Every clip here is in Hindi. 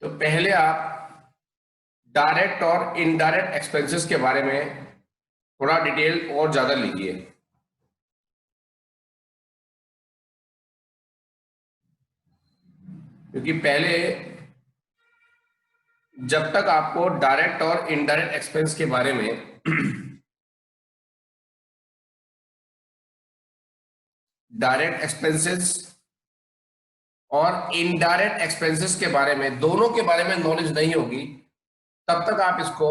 तो पहले आप डायरेक्ट और इनडायरेक्ट एक्सपेंसेस के बारे में थोड़ा डिटेल और ज्यादा लीजिए। क्योंकि पहले जब तक आपको डायरेक्ट और इनडायरेक्ट एक्सपेंस के बारे में डायरेक्ट एक्सपेंसेस और इनडायरेक्ट एक्सपेंसेस के बारे में, दोनों के बारे में नॉलेज नहीं होगी, तब तक आप इसको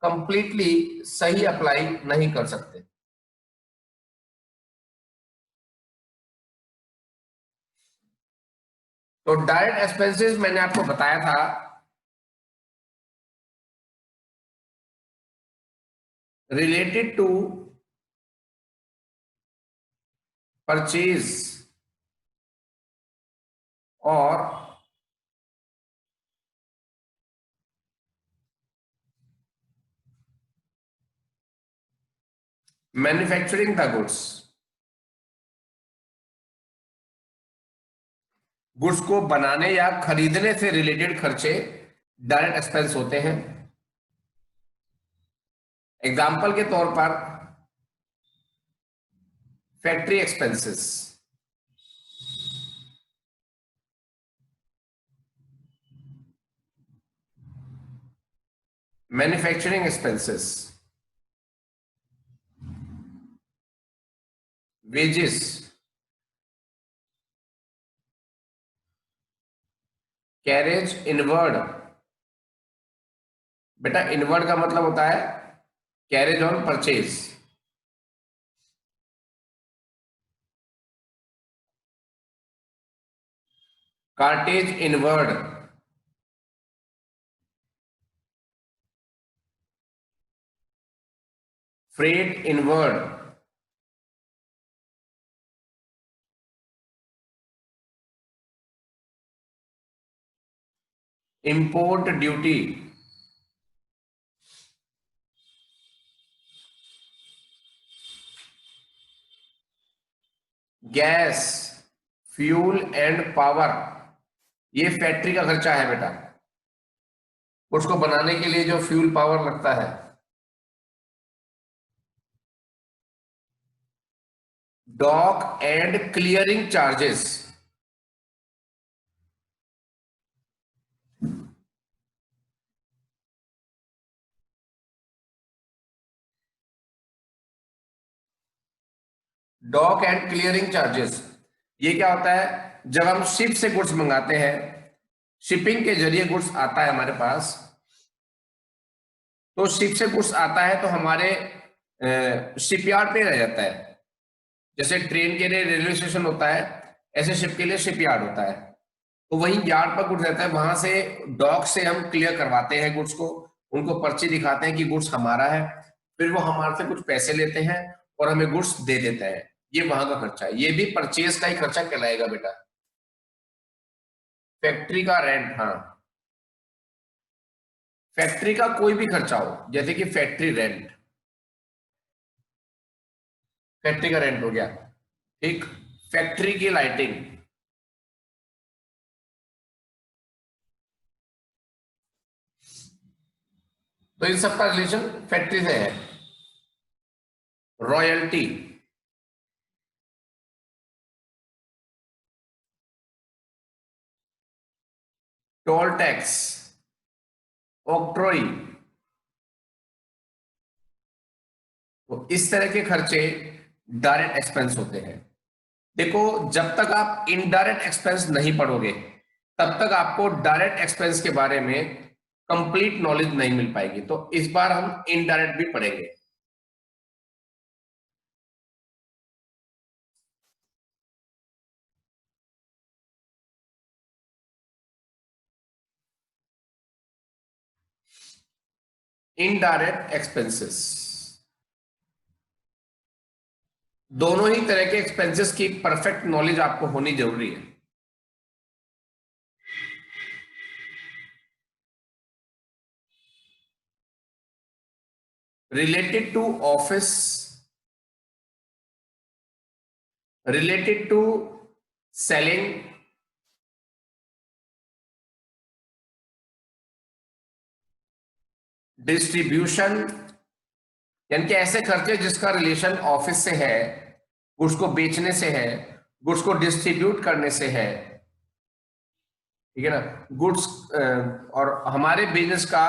कंप्लीटली सही अप्लाई नहीं कर सकते। तो डायरेक्ट एक्सपेंसेस मैंने आपको बताया था रिलेटेड टू परचेज और मैन्युफैक्चरिंग द गुड्स। गुड्स को बनाने या खरीदने से रिलेटेड खर्चे डायरेक्ट एक्सपेंस होते हैं। एग्जाम्पल के तौर पर factory expenses, manufacturing expenses, wages, carriage inward. बेटा इनवर्ड का मतलब होता है carriage on purchase. Cartage inward, freight inward, import duty, gas, fuel and power. ये फैक्ट्री का खर्चा है बेटा, उसको बनाने के लिए जो फ्यूल पावर लगता है। Dock and clearing charges, dock and clearing charges ये क्या होता है? जब हम शिप से गुड्स मंगाते हैं, शिपिंग के जरिए गुड्स आता है हमारे पास, तो शिप से गुड्स आता है तो हमारे शिपयार्ड पे रह जाता है। जैसे ट्रेन के लिए रेलवे स्टेशन होता है, ऐसे शिप के लिए शिपयार्ड होता है। तो वही यार्ड पर गुड्स रहता है, वहां से डॉक से हम क्लियर करवाते हैं गुड्स को, उनको पर्ची दिखाते हैं कि गुड्स हमारा है, फिर वो हमारे से कुछ पैसे लेते हैं और हमें गुड्स दे देते हैं। ये वहां का खर्चा है, ये भी परचेज का ही खर्चा कहलाएगा बेटा। फैक्ट्री का रेंट, हाँ, फैक्ट्री का कोई भी खर्चा हो, जैसे कि फैक्ट्री रेंट, फैक्ट्री का रेंट हो गया, ठीक। फैक्ट्री की लाइटिंग, तो इन सबका रिलेशन फैक्ट्री से है। रॉयल्टी, टोल टैक्स, ऑक्ट्रोई, तो इस तरह के खर्चे डायरेक्ट एक्सपेंस होते हैं। देखो, जब तक आप इनडायरेक्ट एक्सपेंस नहीं पढ़ोगे, तब तक आपको डायरेक्ट एक्सपेंस के बारे में कंप्लीट नॉलेज नहीं मिल पाएगी। तो इस बार हम इनडायरेक्ट भी पढ़ेंगे। इनडायरेक्ट एक्सपेंसेस, दोनों ही तरह के एक्सपेंसेस की परफेक्ट नॉलेज आपको होनी जरूरी है। Related to office, related to selling, distribution, यानी कि ऐसे खर्चे जिसका रिलेशन ऑफिस से है, गुड्स को बेचने से है, गुड्स को डिस्ट्रीब्यूट करने से है, ठीक है ना। गुड्स और हमारे बिजनेस का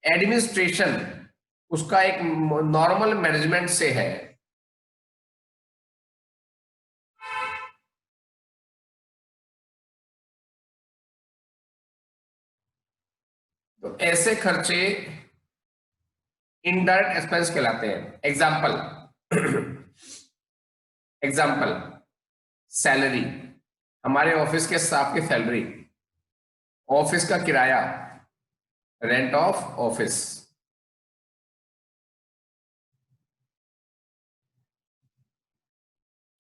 एडमिनिस्ट्रेशन उसका एक नॉर्मल मैनेजमेंट से है। तो ऐसे खर्चे इनडायरेक्ट एक्सपेंस कहलाते हैं। एग्जाम्पल एग्जाम्पल सैलरी, हमारे ऑफिस के स्टाफ की सैलरी, ऑफिस का किराया, rent of office,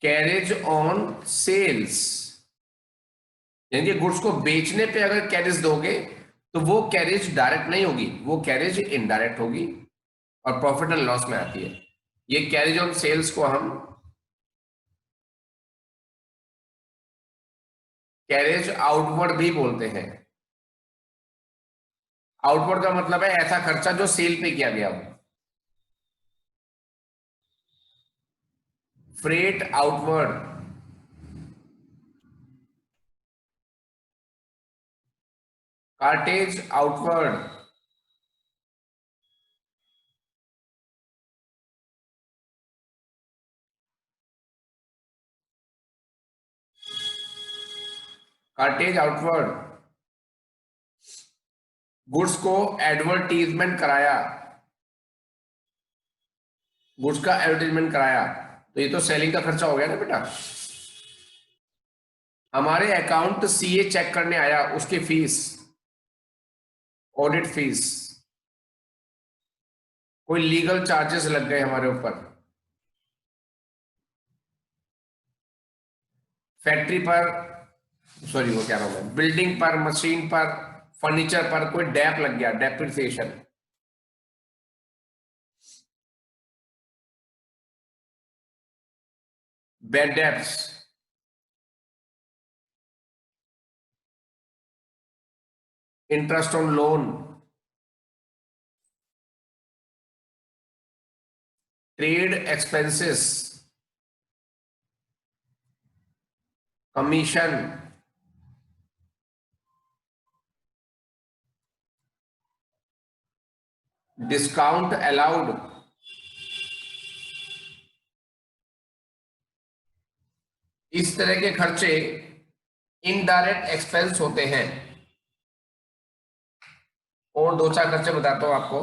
carriage on sales, यानी कि गुड्स को बेचने पे अगर कैरेज दोगे तो वो कैरेज डायरेक्ट नहीं होगी, वो कैरेज इनडायरेक्ट होगी और प्रॉफिट एंड लॉस में आती है। ये कैरेज ऑन सेल्स को हम कैरेज आउटवर्ड भी बोलते हैं। आउटवर्ड का मतलब है ऐसा खर्चा जो सेल पे किया गया हो। Freight outward, cartage outward, cartage outward, goods को एडवर्टीजमेंट कराया, गुड्स का एडवर्टीजमेंट कराया, तो ये तो सेलिंग का खर्चा हो गया ना बेटा। हमारे अकाउंट सीए चेक करने आया, उसकी फीस, ऑडिट फीस, कोई लीगल चार्जेस लग गए हमारे ऊपर, फैक्ट्री पर, सॉरी वो क्या नाम है, बिल्डिंग पर, मशीन पर, फर्नीचर पर कोई डेप लग गया, depreciation, bad debts, interest on loan, trade expenses, commission, discount allowed, इस तरह के खर्चे इनडायरेक्ट एक्सपेंस होते हैं। और दो चार खर्चे बताता हूं आपको।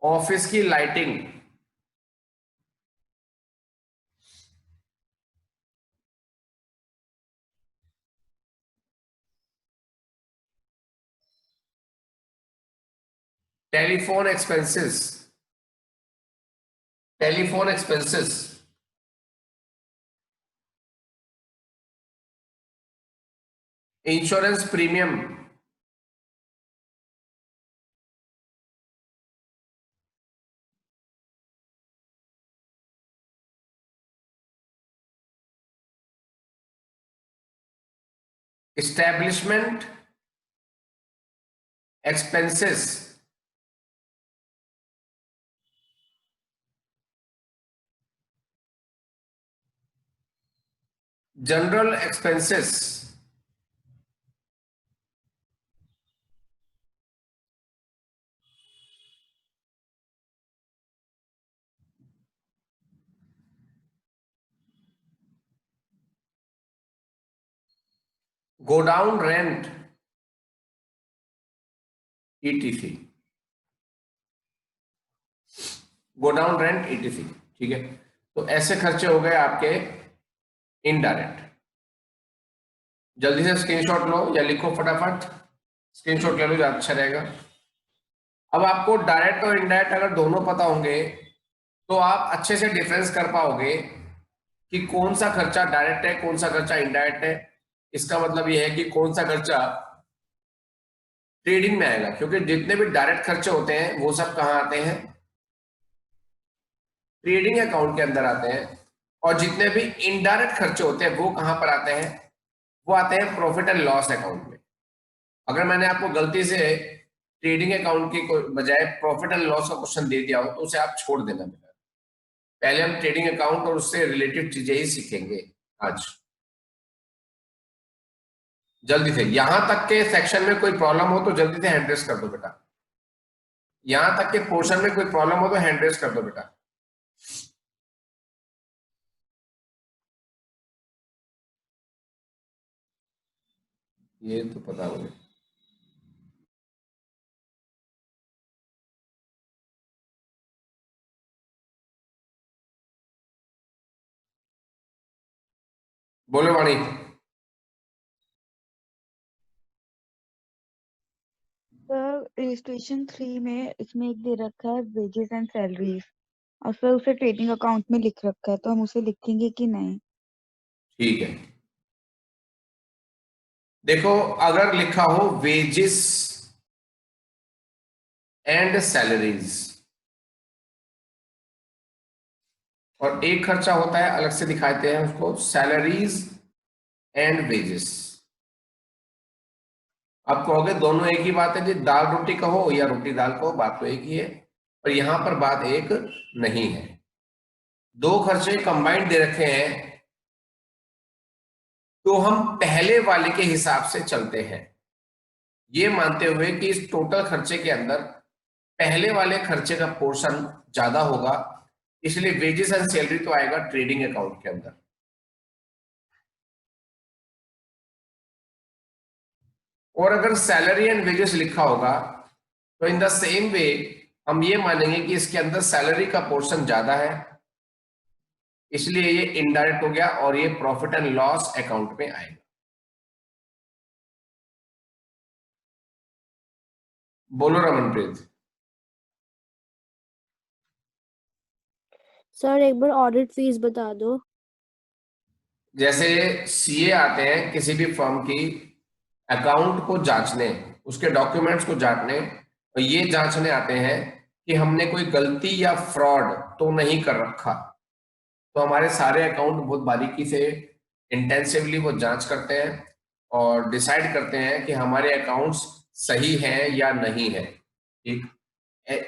ऑफिस की lighting, telephone expenses, telephone expenses, insurance premium, establishment expenses, general expenses, godown rent, etc, godown rent etc, ठीक है। तो ऐसे खर्चे हो गए आपके इनडायरेक्ट। जल्दी से स्क्रीनशॉट लो या लिखो फटाफट, स्क्रीनशॉट ले लो ज्यादा अच्छा रहेगा। अब आपको डायरेक्ट और इनडायरेक्ट अगर दोनों पता होंगे तो आप अच्छे से डिफरेंस कर पाओगे कि कौन सा खर्चा डायरेक्ट है, कौन सा खर्चा इनडायरेक्ट है। इसका मतलब यह है कि कौन सा खर्चा ट्रेडिंग में आएगा, क्योंकि जितने भी डायरेक्ट खर्चे होते हैं वो सब कहाँ आते हैं, ट्रेडिंग अकाउंट के अंदर आते हैं। और जितने भी इनडायरेक्ट खर्चे होते हैं वो कहां पर आते हैं, वो आते हैं प्रॉफिट एंड लॉस अकाउंट में। अगर मैंने आपको गलती से ट्रेडिंग अकाउंट के बजाय प्रॉफिट एंड लॉस का क्वेश्चन दे दिया हो तो उसे आप छोड़ देना बेटा। पहले हम ट्रेडिंग अकाउंट और उससे रिलेटेड चीजें ही सीखेंगे आज। जल्दी से, यहां तक के सेक्शन में कोई प्रॉब्लम हो तो जल्दी से हैंड रेस कर दो बेटा। यहां तक के पोर्शन में कोई प्रॉब्लम हो तो हैंड रेस कर दो बेटा। ये तो पता मुझे। बोलो वाणी। सर इलिस्ट्रेशन 3 में इसमें एक दे रखा है वेजेस एंड सैलरीज, और सर उसे ट्रेडिंग अकाउंट में लिख रखा है, तो हम उसे लिखेंगे कि नहीं? ठीक है, देखो अगर लिखा हो वेजेस एंड सैलरीज और एक खर्चा होता है अलग से दिखाते हैं उसको सैलरीज एंड वेजेस। आप कहोगे दोनों एक ही बात है जी, दाल रोटी कहो या रोटी दाल कहो, बात तो एक ही है, पर यहां पर बात एक नहीं है। दो खर्चे कंबाइंड दे रखे हैं तो हम पहले वाले के हिसाब से चलते हैं, ये मानते हुए कि इस टोटल खर्चे के अंदर पहले वाले खर्चे का पोर्शन ज्यादा होगा, इसलिए वेजेस एंड सैलरी तो आएगा ट्रेडिंग अकाउंट के अंदर। और अगर सैलरी एंड वेजेस लिखा होगा तो इन द सेम वे हम ये मानेंगे कि इसके अंदर सैलरी का पोर्शन ज्यादा है, इसलिए ये इनडायरेक्ट हो गया और ये प्रॉफिट एंड लॉस अकाउंट में आएगा। बोलो रमनप्रीत। सर एक बार ऑडिट फीस बता दो। जैसे सीए आते हैं किसी भी फर्म की अकाउंट को जांचने, उसके डॉक्यूमेंट्स को जांचने, और ये जांचने आते हैं कि हमने कोई गलती या फ्रॉड तो नहीं कर रखा, तो हमारे सारे अकाउंट बहुत बारीकी से इंटेंसिवली वो जांच करते हैं और डिसाइड करते हैं कि हमारे अकाउंट्स सही हैं या नहीं है। ठीक,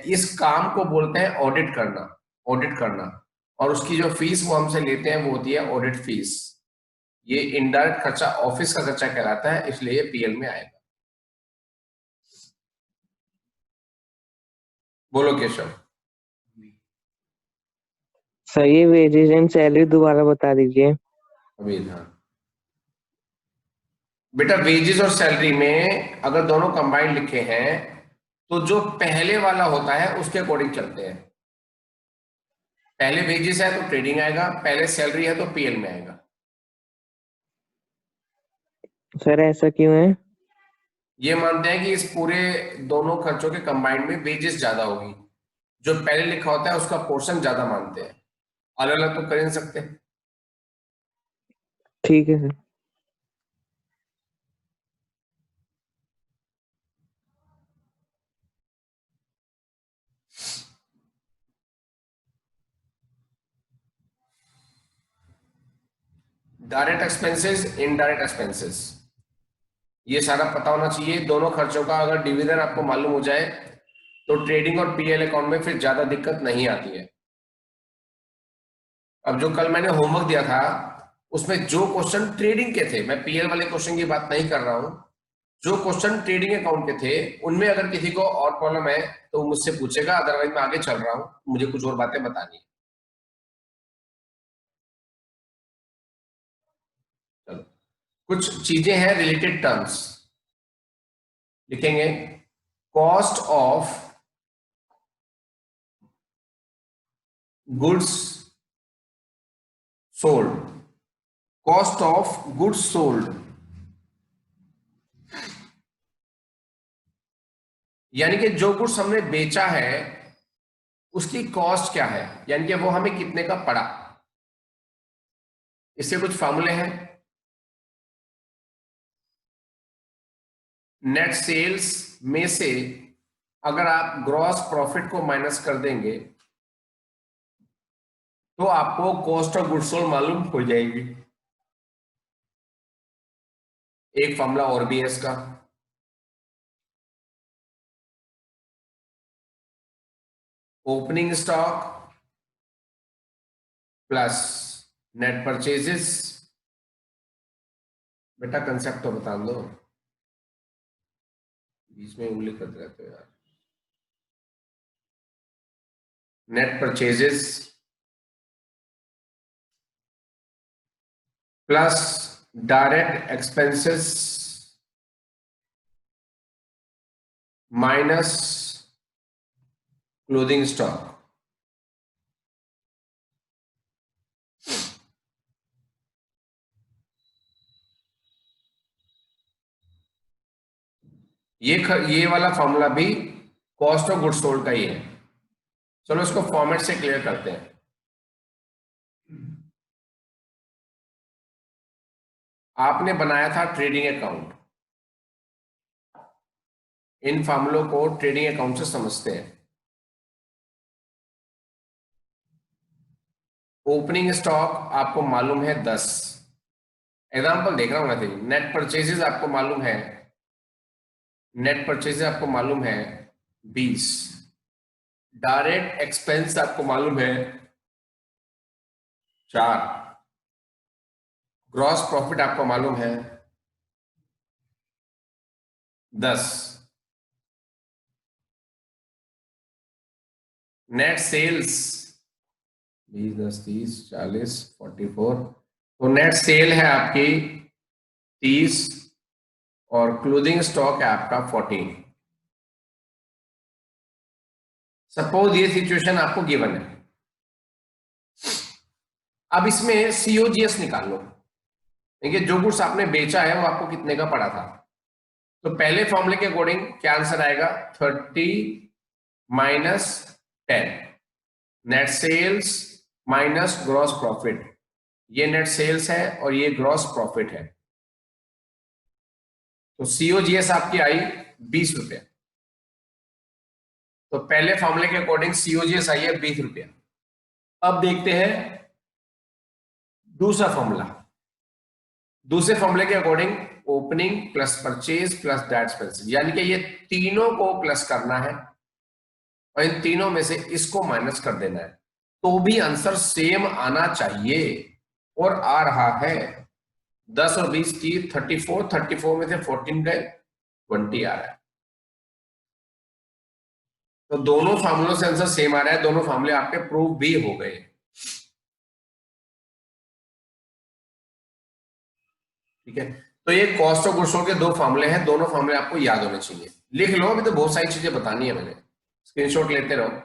इस काम को बोलते हैं ऑडिट करना। ऑडिट करना, और उसकी जो फीस वो हमसे लेते हैं वो होती है ऑडिट फीस। ये इनडायरेक्ट खर्चा ऑफिस का खर्चा कहलाता है, इसलिए ये पीएल में आएगा। बोलो केशव। सर ये वेजेस एंड सैलरी दोबारा बता दीजिए। अभी हाँ बेटा, वेजेस और सैलरी में अगर दोनों कंबाइंड लिखे हैं तो जो पहले वाला होता है उसके अकॉर्डिंग चलते हैं। पहले वेजेस है तो ट्रेडिंग आएगा, पहले सैलरी है तो पीएल में आएगा। सर ऐसा क्यों है? ये मानते हैं कि इस पूरे दोनों खर्चों के कंबाइंड में वेजेस ज्यादा होगी, जो पहले लिखा होता है उसका पोर्शन ज्यादा मानते हैं। अलग अलग तो कर नहीं सकते। ठीक है sir. Direct expenses, indirect expenses, ये सारा पता होना चाहिए। दोनों खर्चों का अगर डिवीजन आपको मालूम हो जाए तो ट्रेडिंग और पीएल अकाउंट में फिर ज्यादा दिक्कत नहीं आती है। अब जो कल मैंने होमवर्क दिया था उसमें जो क्वेश्चन ट्रेडिंग के थे, मैं पीएल वाले क्वेश्चन की बात नहीं कर रहा हूं, जो क्वेश्चन ट्रेडिंग अकाउंट के थे उनमें अगर किसी को और प्रॉब्लम है तो वो मुझसे पूछेगा, अदरवाइज मैं आगे चल रहा हूं, मुझे कुछ और बातें बतानी है। चलो, कुछ चीजें हैं रिलेटेड टर्म्स लिखेंगे। Cost of goods sold, cost of goods sold, यानी कि जो गुड्स हमने बेचा है उसकी कॉस्ट क्या है, यानी कि वो हमें कितने का पड़ा। इससे कुछ फॉर्मूले हैं। नेट सेल्स में से अगर आप ग्रॉस प्रॉफिट को माइनस कर देंगे तो आपको कॉस्ट ऑफ गुड्स सोल्ड मालूम हो जाएगी। एक फॉर्मूला और भी है इसका, opening stock plus net purchases. बेटा कंसेप्ट तो बता दो, बीच में उंगली करते रहते हो यार। Net purchases plus direct expenses minus clothing stock. ये वाला फॉर्मूला भी कॉस्ट ऑफ गुड्स सोल्ड का ही है। चलो इसको फॉर्मेट से क्लियर करते हैं। आपने बनाया था ट्रेडिंग अकाउंट, इन फॉर्मूलों को ट्रेडिंग अकाउंट से समझते हैं। ओपनिंग स्टॉक आपको मालूम है 10, एग्जांपल देख रहा हूं मैं। नेट परचेजेस आपको मालूम है, नेट परचेजेस आपको मालूम है 20, डायरेक्ट एक्सपेंस आपको मालूम है 4, ग्रॉस प्रॉफिट आपको मालूम है 10, नेट सेल्स 20, 10, 30, 40, 44, तो नेट सेल है आपकी 30 और क्लोथिंग स्टॉक है आपका 14। सपोज ये सिचुएशन आपको गिवन है। अब इसमें सीओजीएस निकाल लो, देखिए जो गुड्स आपने बेचा है वो आपको कितने का पड़ा था। तो पहले फॉर्मूले के अकॉर्डिंग क्या आंसर आएगा, 30 minus 10, net sales minus gross profit. ये नेट सेल्स है और ये ग्रॉस प्रॉफिट है। तो सीओजीएस आपकी आई 20 रुपया। तो पहले फॉर्मूले के अकॉर्डिंग सीओजीएस आई है 20 रुपया। अब देखते हैं दूसरा फॉर्मूला। दूसरे फॉर्मूले के according opening plus purchase plus direct expenses, यानी कि ये तीनों को प्लस करना है और इन तीनों में से इसको माइनस कर देना है, तो भी आंसर सेम आना चाहिए और आ रहा है। 10 और 20 30, 34 में से 14 गए, 20 आ रहा है। तो दोनों फार्मूलों से आंसर सेम आ रहा है, दोनों फार्मूले आपके प्रूव भी हो गए। ठीक है, तो ये कॉस्ट ऑफ गुड्स सोल्ड के दो फार्मूले हैं, दोनों फार्मूले आपको याद होने चाहिए। लिख लो, अभी तो बहुत सारी चीजें बतानी है मैंने, स्क्रीनशॉट लेते रहो।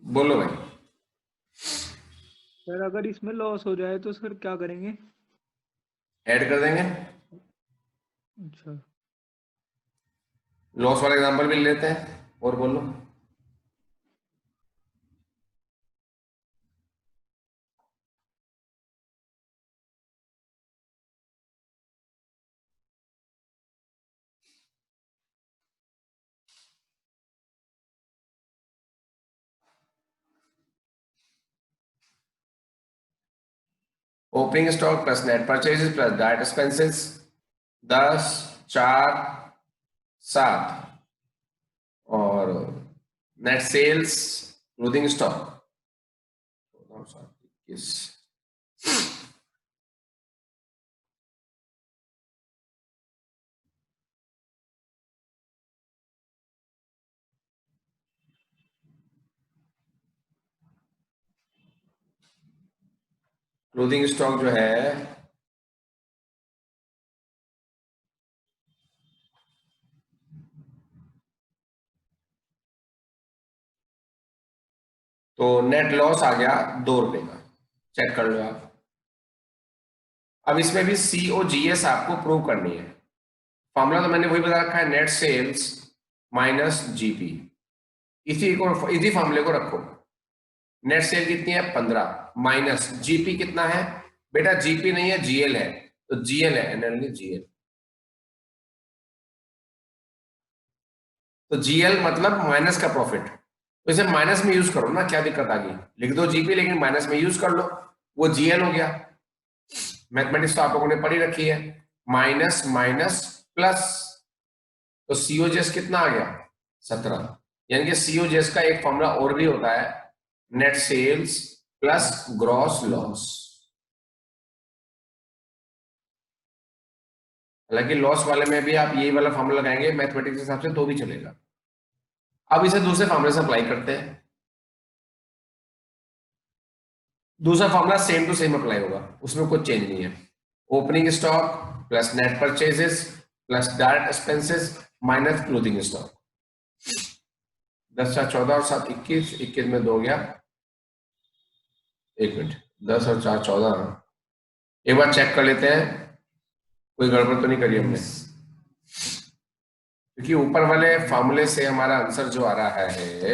बोलो भाई। सर अगर इसमें लॉस हो जाए तो सर क्या करेंगे? ऐड कर देंगे, अच्छा लॉस वाला एग्जांपल भी लेते हैं। और बोलो। Opening stock plus net purchases plus direct expenses 10, 4, 7 और net sales closing stock 21। Closing stock जो है तो नेट लॉस आ गया 2 रुपए का, चेक कर लो आप। अब इसमें भी सीओजीएस आपको प्रूव करनी है। फॉर्मूला तो मैंने वही बता रखा है, नेट सेल्स माइनस जीपी। इसी फॉर्मूले को रखो। नेट सेल कितनी है 15 माइनस जीपी कितना है बेटा, जीपी नहीं है जीएल है, तो जीएल है एनएल जीएल। तो जीएल मतलब माइनस का प्रॉफिट, तो इसे माइनस में यूज करो ना, क्या दिक्कत आ गई? लिख दो जीपी लेकिन माइनस में यूज कर लो, वो जीएल हो गया। मैथमेटिक्स तो आप लोगों ने पढ़ी रखी है, माइनस माइनस प्लस, तो सीओजेस कितना आ गया? 17। यानी कि सीओजेस का एक फॉर्मूला और भी होता है, net sales plus gross loss. हालांकि लॉस वाले में भी आप यही वाला फॉर्मूला लगाएंगे मैथमेटिक्स के हिसाब से तो भी चलेगा। अब इसे दूसरे फॉर्मूले से अप्लाई करते हैं। दूसरा formula same to same apply होगा, उसमें कुछ चेंज नहीं है। Opening stock plus net purchases plus direct expenses minus closing stock. 10 4 14 और 7 21, 21 में 2 गया, एक मिनट, 10 और 4 14। एक बार चेक कर लेते हैं कोई गड़बड़ तो नहीं करी हमने, क्योंकि ऊपर वाले फॉर्मूले से हमारा आंसर जो आ रहा है,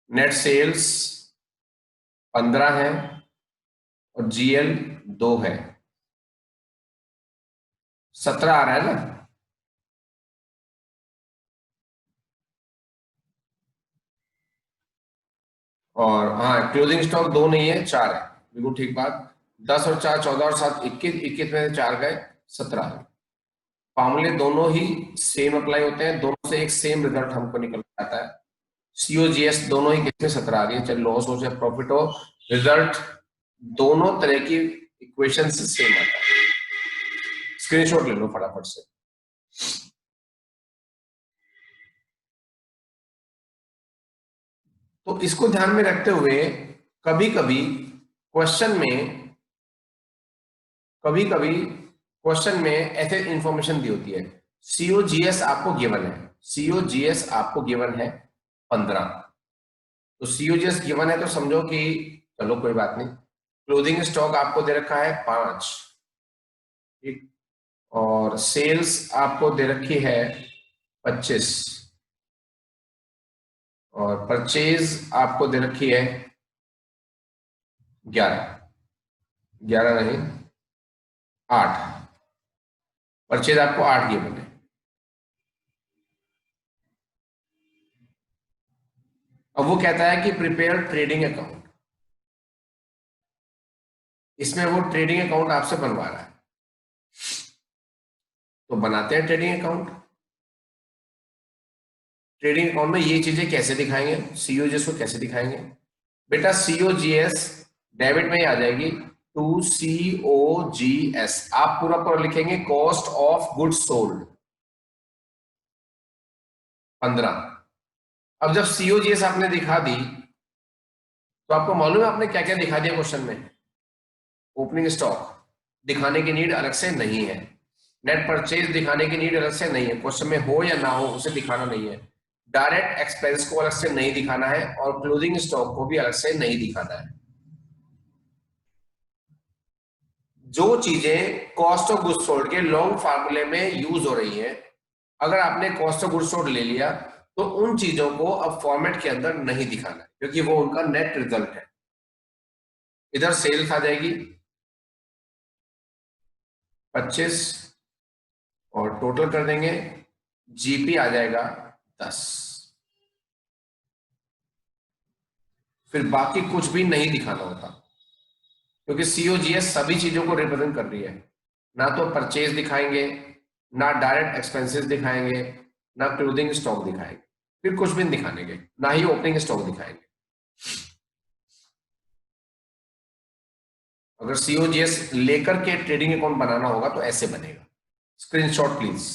नेट सेल्स 15 है और जीएल 2 है, 17 आ रहा है ना। और हाँ, क्लोजिंग स्टॉक 2 नहीं है, 4 है, बिल्कुल ठीक बात। 10 और 4 14 और 7 21, 21 में से 4 गए, 17 है। फॉर्मूले दोनों ही सेम अप्लाई होते हैं, दोनों से एक सेम रिजल्ट हमको निकल आता है। सीओजीएस दोनों ही केस में 17 आ गई, चाहे लॉस हो चाहे प्रॉफिट हो, रिजल्ट दोनों तरह की इक्वेशन से सेम आता है। स्क्रीनशॉट ले लो फटाफट से। तो इसको ध्यान में रखते हुए कभी कभी क्वेश्चन में ऐसे इंफॉर्मेशन दी होती है, सीओजीएस आपको गिवन है, सीओजीएस आपको गिवन है 15, तो सीओजीएस गिवन है तो समझो कि चलो कोई बात नहीं, क्लोजिंग स्टॉक आपको दे रखा है 5, ठीक, और सेल्स आपको दे रखी है 25, और परचेज आपको दे रखी है 11, 11 नहीं 8, परचेज आपको 8 गिवन है। अब वो कहता है कि प्रिपेयर ट्रेडिंग अकाउंट, इसमें वो ट्रेडिंग अकाउंट आपसे बनवा रहा है, तो बनाते हैं ट्रेडिंग अकाउंट। ट्रेडिंग अकाउंट में ये चीजें कैसे दिखाएंगे, सीओजीएस को कैसे दिखाएंगे? बेटा सीओजीएस डेबिट में ही आ जाएगी, टू सीओजीएस आप पूरा पूरा लिखेंगे, कॉस्ट ऑफ गुड्स सोल्ड 15। अब जब सीओजीएस आपने दिखा दी तो आपको मालूम है आपने क्या क्या दिखा दिया क्वेश्चन में? ओपनिंग स्टॉक दिखाने की नीड अलग से नहीं है, नेट परचेज दिखाने की नीड अलग से नहीं है, क्वेश्चन में हो या ना हो उसे दिखाना नहीं है, डायरेक्ट एक्सपेंस को अलग से नहीं दिखाना है, और क्लोजिंग स्टॉक को भी अलग से नहीं दिखाना है। जो चीजें कॉस्ट ऑफ गुड्स सोल्ड के लॉन्ग फार्मूले में यूज हो रही है, अगर आपने कॉस्ट ऑफ गुड्स सोल्ड ले लिया तो उन चीजों को अब फॉर्मेट के अंदर नहीं दिखाना है, क्योंकि वो उनका नेट रिजल्ट है। इधर सेल्स आ जाएगी 25 और टोटल कर देंगे, जीपी आ जाएगा 10, फिर बाकी कुछ भी नहीं दिखाना होता, क्योंकि सीओजीएस सभी चीजों को रिप्रेजेंट कर रही है। ना तो परचेज दिखाएंगे, ना डायरेक्ट एक्सपेंसेस दिखाएंगे, ना क्लोजिंग स्टॉक दिखाएंगे, फिर कुछ भी नहीं दिखाएंगे, ना ही ओपनिंग स्टॉक दिखाएंगे। अगर सीओजीएस लेकर के ट्रेडिंग अकाउंट बनाना होगा तो ऐसे बनेगा। स्क्रीनशॉट प्लीज,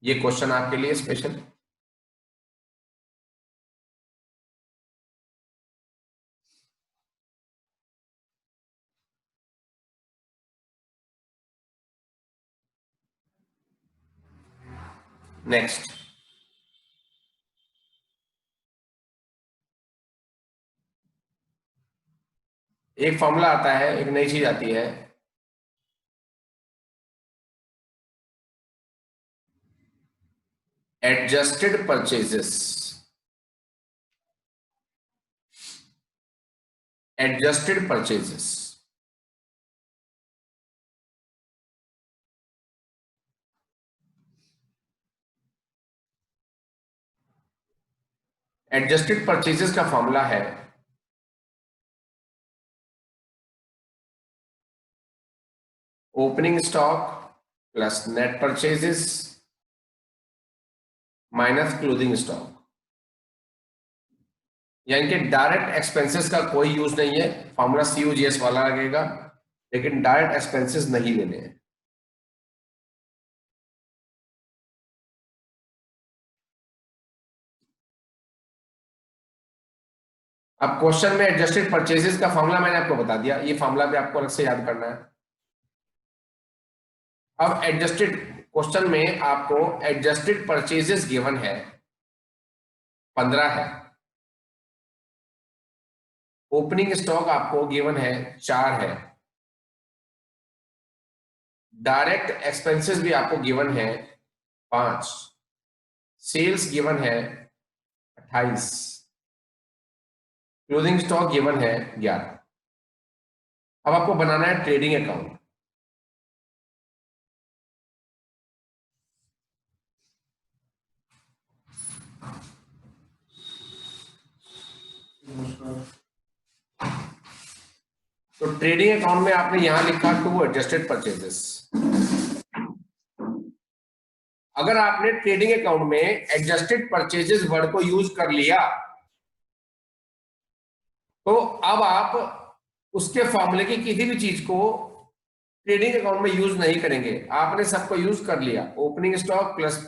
ये क्वेश्चन आपके लिए स्पेशल। नेक्स्ट, एक फॉर्मूला आता है, एक नई चीज आती है, adjusted purchases. Adjusted purchases adjusted purchases का फॉर्मूला है opening stock plus net purchases minus closing stock. यानी कि डायरेक्ट एक्सपेंसेस का कोई यूज नहीं है, फॉर्मूला सीओजीएस वाला लगेगा, लेकिन डायरेक्ट एक्सपेंसेस नहीं लेने हैं। अब क्वेश्चन में एडजस्टेड परचेजेस का फॉर्मूला मैंने आपको बता दिया, ये फॉर्मूला भी आपको अलग से याद करना है। अब एडजस्टेड क्वेश्चन में आपको एडजस्टेड परचेजेस गिवन है 15 है, ओपनिंग स्टॉक आपको गिवन है 4 है, डायरेक्ट एक्सपेंसेस भी आपको गिवन है 5, सेल्स गिवन है 28, क्लोजिंग स्टॉक गिवन है 11। अब आपको बनाना है ट्रेडिंग अकाउंट। तो ट्रेडिंग अकाउंट में आपने यहां लिखा टू एडजस्टेड परचेजेस। अगर आपने ट्रेडिंग अकाउंट में एडजस्टेड परचेजेस वर्ड को यूज कर लिया तो अब आप उसके फॉर्मूले की किसी भी चीज को ट्रेडिंग अकाउंट में यूज नहीं करेंगे। आपने सबको यूज कर लिया, ओपनिंग स्टॉक प्लस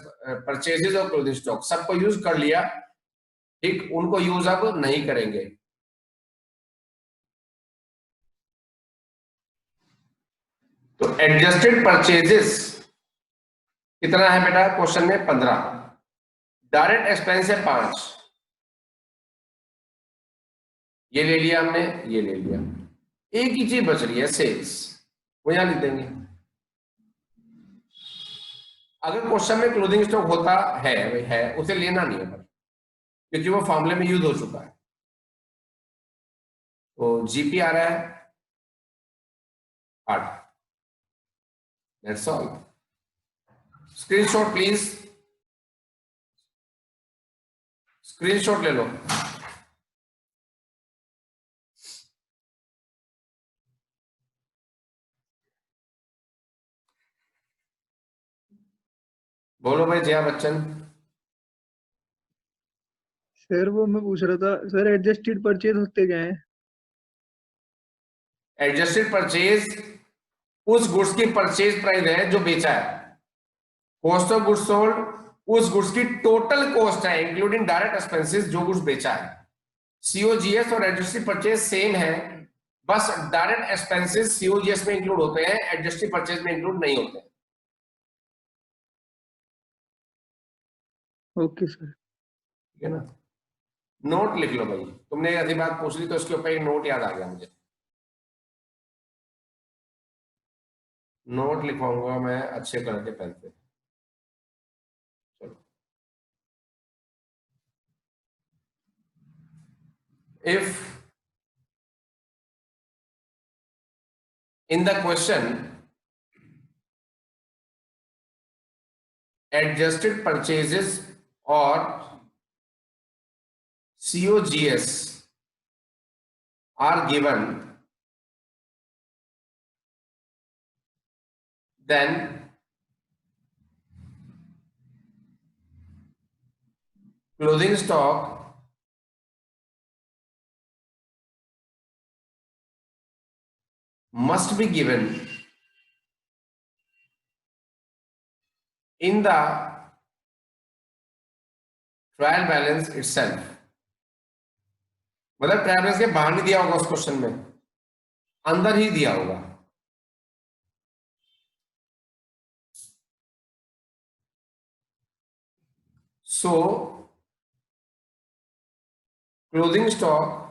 परचेजेस और क्लोजिंग स्टॉक सबको यूज कर लिया, ठीक, उनको यूज अब नहीं करेंगे। तो एडजस्टेड परचेजेस कितना है बेटा क्वेश्चन में 15, डायरेक्ट एक्सपेंस है 5, ये ले लिया हमने, ये ले लिया, एक ही चीज बच रही है सेल्स, वो यहां लिख देंगे। अगर क्वेश्चन में क्लोजिंग स्टॉक होता है उसे लेना नहीं है, क्योंकि वो फॉर्मूले में यूज हो चुका है। तो जीपी आ रहा है 8। That's all. Screenshot please, screenshot ले लो। बोलो भाई जया बच्चन। सर वो मैं पूछ रहा था सर, एडजस्टेड परचेज होते क्या है? एडजस्टेड परचेज उस गुड्स की परचेज प्राइस है जो बेचा है, कॉस्ट ऑफ गुड्स सोल्ड उस गुड्स की टोटल कॉस्ट है इंक्लूडिंग डायरेक्ट एक्सपेंसेस जो गुड्स बेचा है। सीओजीएस और एडजस्टेड परचेज सेम है, बस डायरेक्ट एक्सपेंसेस सीओजीएस में इंक्लूड होते हैं, एडजस्टेड परचेज में इंक्लूड नहीं होते। Okay sir. ठीक है ना, नोट लिख लो भाई, तुमने ऐसी बात पूछ ली तो उसके ऊपर एक नोट याद आ गया मुझे, नोट लिखवाऊंगा मैं अच्छे कलर के पेन से। चलो, if in the question adjusted purchases or COGS are given, then closing stock must be given in the trial balance itself। मतलब ट्रायल बैलेंस के बाहर नहीं दिया होगा उस क्वेश्चन में, अंदर ही दिया होगा। सो closing stock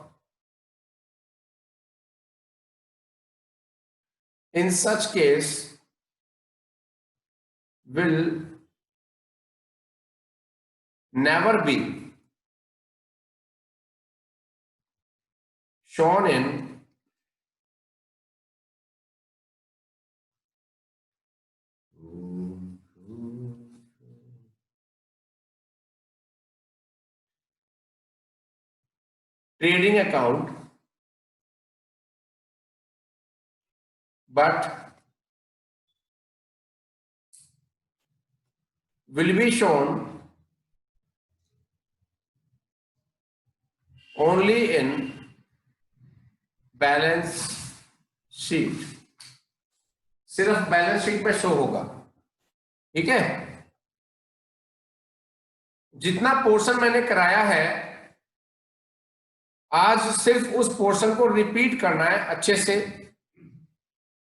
in such case will never be shown in trading account, but will be shown only in balance sheet, सिर्फ बैलेंस शीट में शो होगा। ठीक है, जितना पोर्शन मैंने कराया है आज सिर्फ उस पोर्शन को रिपीट करना है अच्छे से,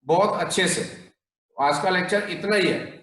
बहुत अच्छे से। आज का लेक्चर इतना ही है।